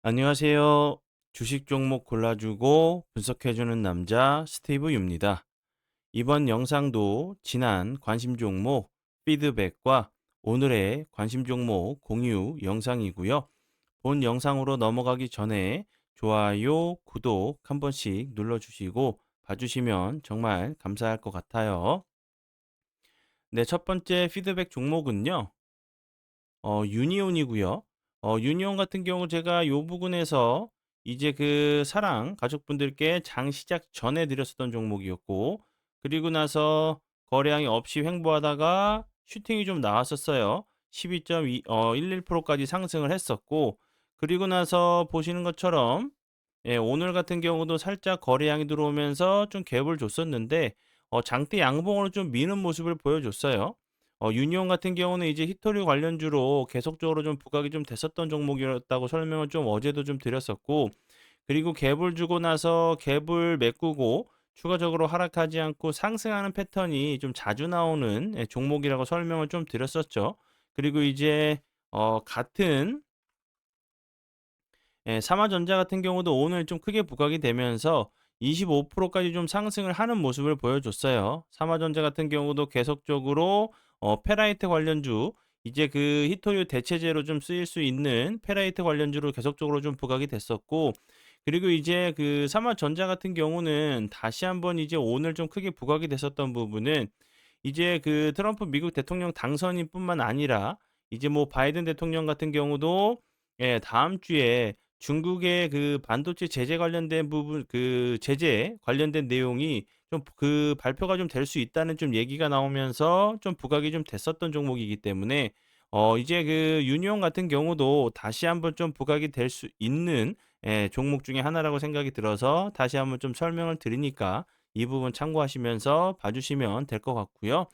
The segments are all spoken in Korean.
안녕하세요. 주식 종목 골라주고 분석해주는 남자 스티브 유입니다. 이번 영상도 지난 관심 종목 피드백과 오늘의 관심 종목 공유 영상이고요. 본 영상으로 넘어가기 전에 좋아요, 구독 한 번씩 눌러주시고 봐주시면 정말 감사할 것 같아요. 네, 첫 번째 피드백 종목은요. 유니온이고요. 유니온 같은 경우 제가 요 부분에서 이제 그 사랑 가족분들께 장 시작 전에 드렸었던 종목이었고, 그리고 나서 거래량이 없이 횡보하다가 슈팅이 좀 나왔었어요. 12.2 11%까지 상승을 했었고, 그리고 나서 보시는 것처럼 예, 오늘 같은 경우도 살짝 거래량이 들어오면서 좀 갭을 줬었는데 장대 양봉으로 좀 미는 모습을 보여줬어요. 유니온 같은 경우는 이제 히토리 관련주로 계속적으로 좀 부각이 좀 됐었던 종목이었다고 설명을 좀 어제도 좀 드렸었고, 그리고 갭을 주고 나서 갭을 메꾸고 추가적으로 하락하지 않고 상승하는 패턴이 좀 자주 나오는 예, 종목이라고 설명을 좀 드렸었죠. 그리고 이제 같은 예, 삼화전자 같은 경우도 오늘 좀 크게 부각이 되면서 25%까지 좀 상승을 하는 모습을 보여줬어요. 삼화전자 같은 경우도 계속적으로 페라이트 관련주, 이제 그 히토류 대체제로 좀 쓰일 수 있는 페라이트 관련주로 계속적으로 좀 부각이 됐었고, 그리고 이제 그 삼화전자 같은 경우는 다시 한번 이제 오늘 좀 크게 부각이 됐었던 부분은 이제 그 트럼프 미국 대통령 당선인 뿐만 아니라 이제 뭐 바이든 대통령 같은 경우도 예, 다음 주에 중국의 그 반도체 제재 관련된 부분, 그 제재 관련된 내용이 좀 그 발표가 좀 될 수 있다는 좀 얘기가 나오면서 좀 부각이 좀 됐었던 종목이기 때문에 이제 그 유니온 같은 경우도 다시 한번 좀 부각이 될 수 있는 예, 종목 중에 하나라고 생각이 들어서 다시 한번 좀 설명을 드리니까 이 부분 참고하시면서 봐주시면 될 것 같고요.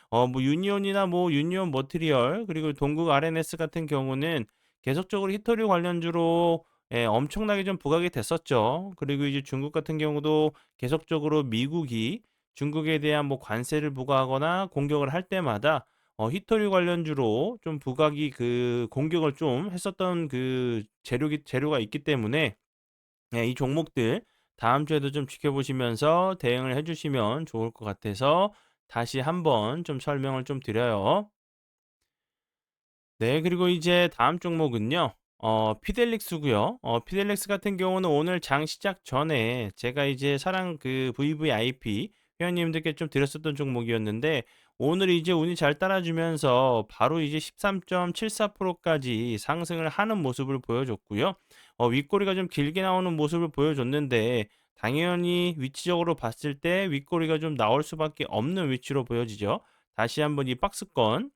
뭐 유니온이나 뭐 유니온 머티리얼 그리고 동국 RNS 같은 경우는 계속적으로 히토류 관련주로 예, 엄청나게 좀 부각이 됐었죠. 그리고 이제 중국 같은 경우도 계속적으로 미국이 중국에 대한 뭐 관세를 부과하거나 공격을 할 때마다 히토류 관련주로 좀 부각이 그 공격을 좀 했었던 그 재료가 있기 때문에 네, 이 종목들 다음 주에도 좀 지켜보시면서 대응을 해 주시면 좋을 것 같아서 다시 한번 좀 설명을 좀 드려요. 네, 그리고 이제 다음 종목은요. 피델릭스고요. 피델릭스 같은 경우는 오늘 장 시작 전에 제가 이제 사랑 그 VVIP 회원님들께 좀 드렸었던 종목이었는데 오늘 이제 운이 잘 따라주면서 바로 이제 13.74%까지 상승을 하는 모습을 보여줬고요. 윗꼬리가 좀 길게 나오는 모습을 보여줬는데 당연히 위치적으로 봤을 때 윗꼬리가 좀 나올 수밖에 없는 위치로 보여지죠. 다시 한번 이 박스권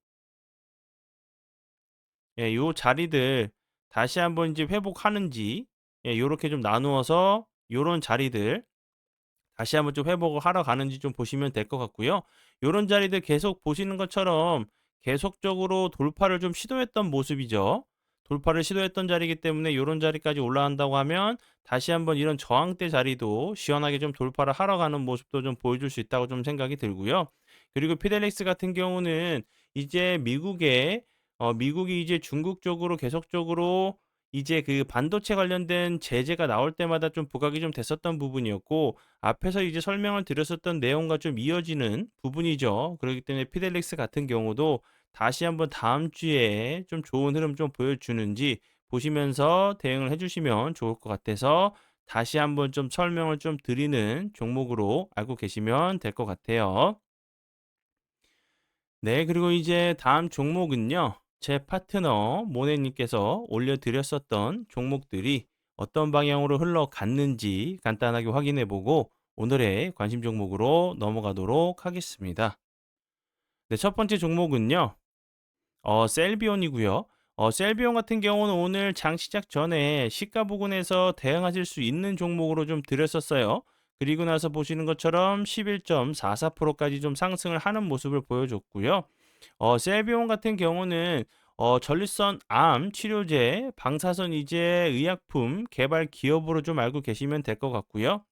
예, 요 자리들 다시 한번 이제 회복하는지 예, 요렇게 좀 나누어서 요런 자리들 다시 한번 좀 회복을 하러 가는지 좀 보시면 될 것 같고요. 요런 자리들 계속 보시는 것처럼 계속적으로 돌파를 좀 시도했던 모습이죠. 돌파를 시도했던 자리이기 때문에 요런 자리까지 올라간다고 하면 다시 한번 이런 저항대 자리도 시원하게 좀 돌파를 하러 가는 모습도 좀 보여줄 수 있다고 좀 생각이 들고요. 그리고 피델릭스 같은 경우는 이제 미국이 이제 중국 쪽으로 계속적으로 이제 그 반도체 관련된 제재가 나올 때마다 좀 부각이 좀 됐었던 부분이었고 앞에서 이제 설명을 드렸었던 내용과 좀 이어지는 부분이죠. 그렇기 때문에 피델릭스 같은 경우도 다시 한번 다음 주에 좀 좋은 흐름 좀 보여주는지 보시면서 대응을 해주시면 좋을 것 같아서 다시 한번 좀 설명을 좀 드리는 종목으로 알고 계시면 될 것 같아요. 네, 그리고 이제 다음 종목은요. 제 파트너 모네님께서 올려드렸었던 종목들이 어떤 방향으로 흘러갔는지 간단하게 확인해 보고 오늘의 관심 종목으로 넘어가도록 하겠습니다. 네, 첫 번째 종목은요. 셀비온이고요. 셀비온 같은 경우는 오늘 장 시작 전에 시가 부근에서 대응하실 수 있는 종목으로 좀 드렸었어요. 그리고 나서 보시는 것처럼 11.44%까지 좀 상승을 하는 모습을 보여줬고요. 셀비온 같은 경우는 전립선 암 치료제, 방사선 이제 의약품 개발 기업으로 좀 알고 계시면 될 것 같고요.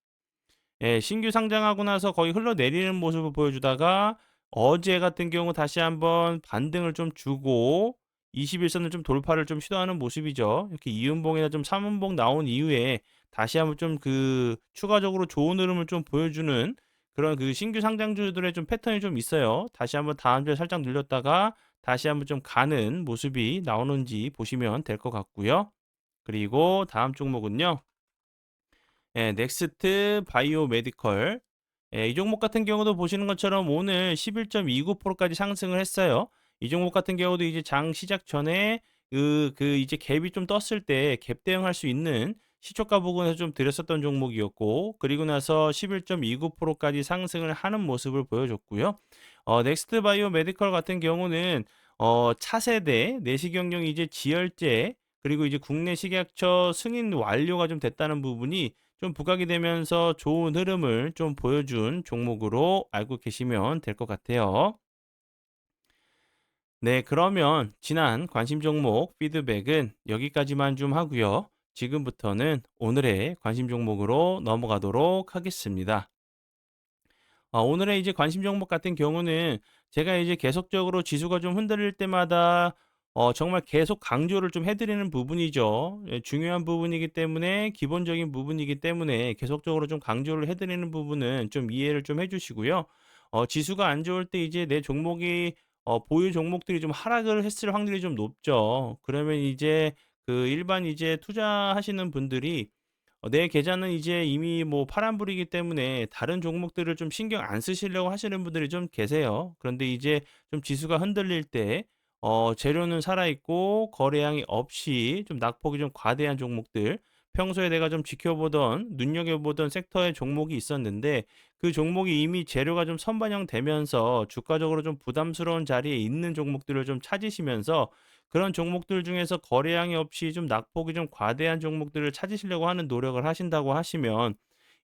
예, 신규 상장하고 나서 거의 흘러내리는 모습을 보여주다가 어제 같은 경우 다시 한번 반등을 좀 주고 21선을 좀 돌파를 좀 시도하는 모습이죠. 이렇게 이음봉이나 좀 삼음봉 나온 이후에 다시 한번 좀 그 추가적으로 좋은 흐름을 좀 보여주는 그런 그 신규 상장주들의 좀 패턴이 좀 있어요. 다시 한번 다음 주에 살짝 눌렸다가 다시 한번 좀 가는 모습이 나오는지 보시면 될 것 같고요. 그리고 다음 종목은요. 예, 넥스트 바이오 메디컬. 예, 이 종목 같은 경우도 보시는 것처럼 오늘 11.29%까지 상승을 했어요. 이 종목 같은 경우도 이제 장 시작 전에 그 이제 갭이 좀 떴을 때 갭 대응할 수 있는 시초가 부근에서 좀 들였었던 종목이었고, 그리고 나서 11.29%까지 상승을 하는 모습을 보여줬고요. 넥스트 바이오 메디컬 같은 경우는 차세대 내시경용 이제 지열제, 그리고 이제 국내 식약처 승인 완료가 좀 됐다는 부분이 좀 부각이 되면서 좋은 흐름을 좀 보여준 종목으로 알고 계시면 될 것 같아요. 네, 그러면 지난 관심 종목 피드백은 여기까지만 좀 하고요. 지금부터는 오늘의 관심 종목으로 넘어가도록 하겠습니다. 오늘의 이제 관심 종목 같은 경우는 제가 이제 계속적으로 지수가 좀 흔들릴 때마다 정말 계속 강조를 좀 해드리는 부분이죠. 예, 중요한 부분이기 때문에, 기본적인 부분이기 때문에 계속적으로 좀 강조를 해드리는 부분은 좀 이해를 좀 해주시고요. 지수가 안 좋을 때 이제 내 종목이 보유 종목들이 좀 하락을 했을 확률이 좀 높죠. 그러면 이제 그 일반 이제 투자하시는 분들이 내 계좌는 이제 이미 뭐 파란불이기 때문에 다른 종목들을 좀 신경 안 쓰시려고 하시는 분들이 좀 계세요. 그런데 이제 좀 지수가 흔들릴 때 재료는 살아있고 거래량이 없이 좀 낙폭이 좀 과대한 종목들, 평소에 내가 좀 지켜보던 눈여겨보던 섹터의 종목이 있었는데 그 종목이 이미 재료가 좀 선반영되면서 주가적으로 좀 부담스러운 자리에 있는 종목들을 좀 찾으시면서 그런 종목들 중에서 거래량이 없이 좀 낙폭이 좀 과대한 종목들을 찾으시려고 하는 노력을 하신다고 하시면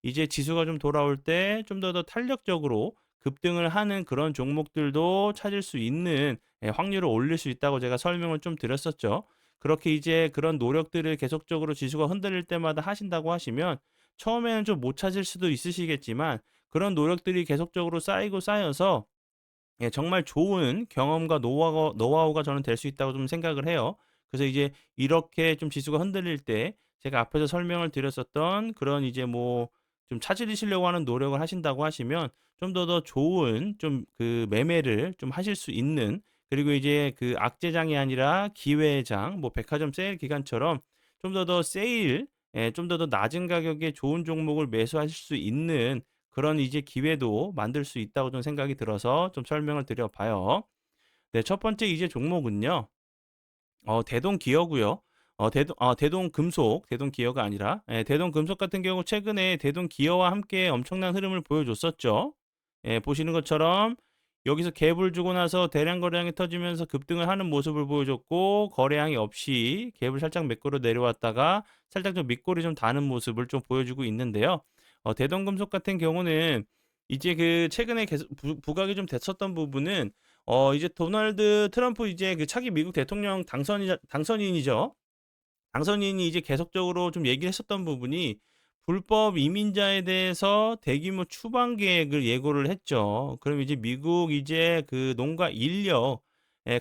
이제 지수가 좀 돌아올 때 좀 더 탄력적으로 급등을 하는 그런 종목들도 찾을 수 있는 확률을 올릴 수 있다고 제가 설명을 좀 드렸었죠. 그렇게 이제 그런 노력들을 계속적으로 지수가 흔들릴 때마다 하신다고 하시면 처음에는 좀 못 찾을 수도 있으시겠지만 그런 노력들이 계속적으로 쌓이고 쌓여서 예, 정말 좋은 경험과 노하우가 저는 될 수 있다고 좀 생각을 해요. 그래서 이제 이렇게 좀 지수가 흔들릴 때 제가 앞에서 설명을 드렸었던 그런 이제 뭐 좀 찾으시려고 하는 노력을 하신다고 하시면 좀 더 좋은 좀 그 매매를 좀 하실 수 있는, 그리고 이제 그 악재장이 아니라 기회장, 뭐 백화점 세일 기간처럼 좀 더 세일, 예, 좀 더 낮은 가격에 좋은 종목을 매수하실 수 있는 그런 이제 기회도 만들 수 있다고 좀 생각이 들어서 좀 설명을 드려 봐요. 네, 첫 번째 이제 종목은요. 대동기어고요. 대동금속, 대동기어가 아니라 예, 대동금속 같은 경우 최근에 대동기어와 함께 엄청난 흐름을 보여줬었죠. 예, 보시는 것처럼 여기서 갭을 주고 나서 대량 거래량이 터지면서 급등을 하는 모습을 보여줬고, 거래량이 없이 갭을 살짝 매끄러 내려왔다가 살짝 좀 밑골이 좀 다는 모습을 좀 보여주고 있는데요. 대동금속 같은 경우는 이제 그 최근에 계속 부각이 좀 됐었던 부분은 이제 도널드 트럼프 이제 그 차기 미국 대통령 당선인이죠. 당선인이 이제 계속적으로 좀 얘기를 했었던 부분이 불법 이민자에 대해서 대규모 추방 계획을 예고를 했죠. 그럼 이제 미국 이제 그 농가 인력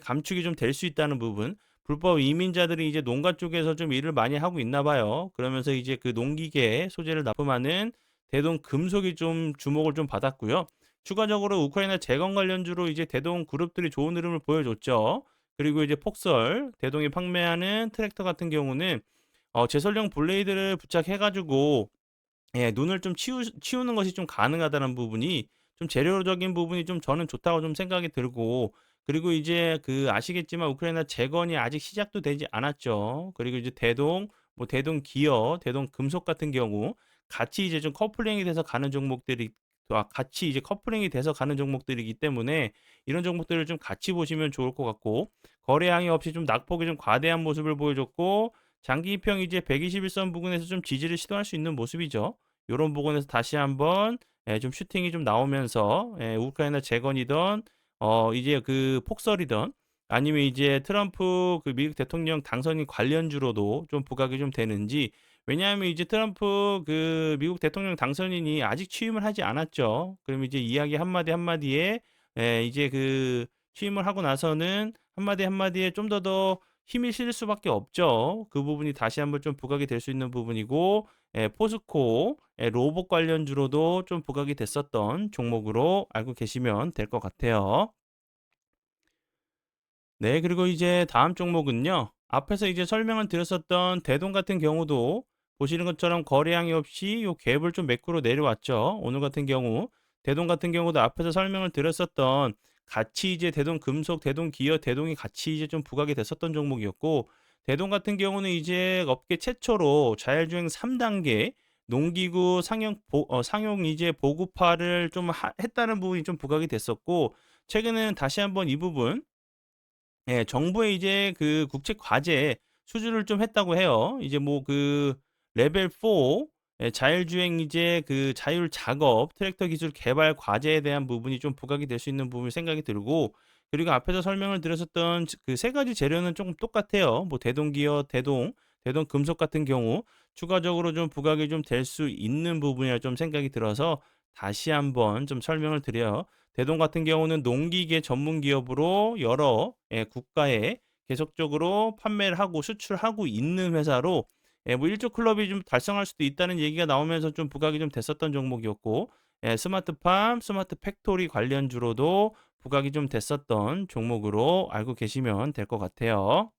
감축이 좀 될 수 있다는 부분. 불법 이민자들이 이제 농가 쪽에서 좀 일을 많이 하고 있나 봐요. 그러면서 이제 그 농기계 소재를 납품하는 대동 금속이 좀 주목을 좀 받았고요. 추가적으로 우크라이나 재건 관련주로 이제 대동 그룹들이 좋은 흐름을 보여줬죠. 그리고 이제 폭설, 대동이 판매하는 트랙터 같은 경우는 제설용 블레이드를 부착해 가지고 예, 눈을 좀 치우는 것이 좀 가능하다는 부분이 좀 재료적인 부분이 좀 저는 좋다고 좀 생각이 들고, 그리고 이제 그 아시겠지만 우크라이나 재건이 아직 시작도 되지 않았죠. 그리고 이제 대동, 뭐 대동 기어, 대동 금속 같은 경우 같이 이제 좀 커플링이 돼서 가는 종목들이 같이 이제 커플링이 돼서 가는 종목들이기 때문에 이런 종목들을 좀 같이 보시면 좋을 것 같고, 거래량이 없이 좀 낙폭이 좀 과대한 모습을 보여줬고 장기 입형 이제 121선 부근에서 좀 지지를 시도할 수 있는 모습이죠. 요런 부분에서 다시 한번 좀 슈팅이 좀 나오면서 우크라이나 재건이든 이제 그 폭설이든 아니면 이제 트럼프 그 미국 대통령 당선인 관련주로도 좀 부각이 좀 되는지. 왜냐하면 이제 트럼프 그 미국 대통령 당선인이 아직 취임을 하지 않았죠. 그럼 이제 이야기 한마디 한마디에 이제 그 취임을 하고 나서는 한마디 한마디에 좀 더 힘이 실릴 수밖에 없죠. 그 부분이 다시 한번 좀 부각이 될 수 있는 부분이고 포스코 로봇 관련주로도 좀 부각이 됐었던 종목으로 알고 계시면 될 것 같아요. 네. 그리고 이제 다음 종목은요. 앞에서 이제 설명을 드렸었던 대동 같은 경우도 보시는 것처럼 거래량이 없이 요 갭을 좀 매꾸로 내려왔죠. 오늘 같은 경우 대동 같은 경우도 앞에서 설명을 드렸었던 같이 이제 대동 금속, 대동 기어, 대동이 같이 이제 좀 부각이 됐었던 종목이었고 대동 같은 경우는 이제 업계 최초로 자율주행 3 단계 농기구 상용 이제 보급화를 좀 했다는 부분이 좀 부각이 됐었고 최근에는 다시 한번 이 부분 정부의 이제 그 국책 과제에 수주를 좀 했다고 해요. 이제 뭐 그 레벨 4 자율주행 이제 그 자율 작업 트랙터 기술 개발 과제에 대한 부분이 좀 부각이 될 수 있는 부분이 생각이 들고 그리고 앞에서 설명을 드렸었던 그 세 가지 재료는 조금 똑같아요. 뭐 대동 기어, 대동 금속 같은 경우 추가적으로 좀 부각이 좀 될 수 있는 부분이라 좀 생각이 들어서 다시 한번 좀 설명을 드려요. 대동 같은 경우는 농기계 전문 기업으로 여러 국가에 계속적으로 판매를 하고 수출하고 있는 회사로 뭐 1조 클럽이 좀 달성할 수도 있다는 얘기가 나오면서 좀 부각이 좀 됐었던 종목이었고 스마트팜, 스마트 팩토리 관련주로도 부각이 좀 됐었던 종목으로 알고 계시면 될 것 같아요.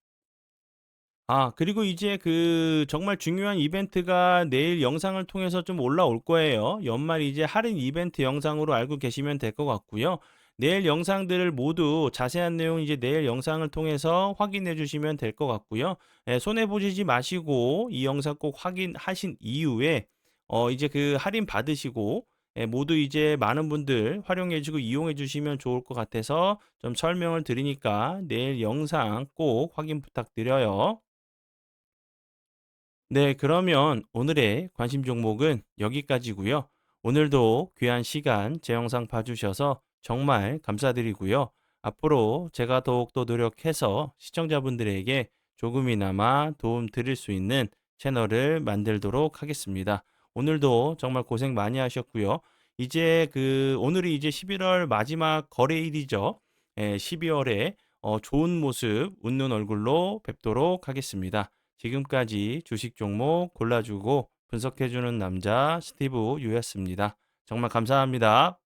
그리고 이제 그 정말 중요한 이벤트가 내일 영상을 통해서 좀 올라올 거예요. 연말 이제 할인 이벤트 영상으로 알고 계시면 될 것 같고요. 내일 영상들을 모두 자세한 내용 이제 내일 영상을 통해서 확인해 주시면 될 것 같고요. 손해 보시지 마시고 이 영상 꼭 확인하신 이후에 이제 그 할인 받으시고 모두 이제 많은 분들 활용해 주고 이용해 주시면 좋을 것 같아서 좀 설명을 드리니까 내일 영상 꼭 확인 부탁드려요. 네, 그러면 오늘의 관심 종목은 여기까지고요. 오늘도 귀한 시간 제 영상 봐주셔서 정말 감사드리고요. 앞으로 제가 더욱더 노력해서 시청자분들에게 조금이나마 도움 드릴 수 있는 채널을 만들도록 하겠습니다. 오늘도 정말 고생 많이 하셨고요. 이제 그 오늘이 이제 11월 마지막 거래일이죠. 12월에 좋은 모습, 웃는 얼굴로 뵙도록 하겠습니다. 지금까지 주식 종목 골라주고 분석해주는 남자 스티브 유였습니다. 정말 감사합니다.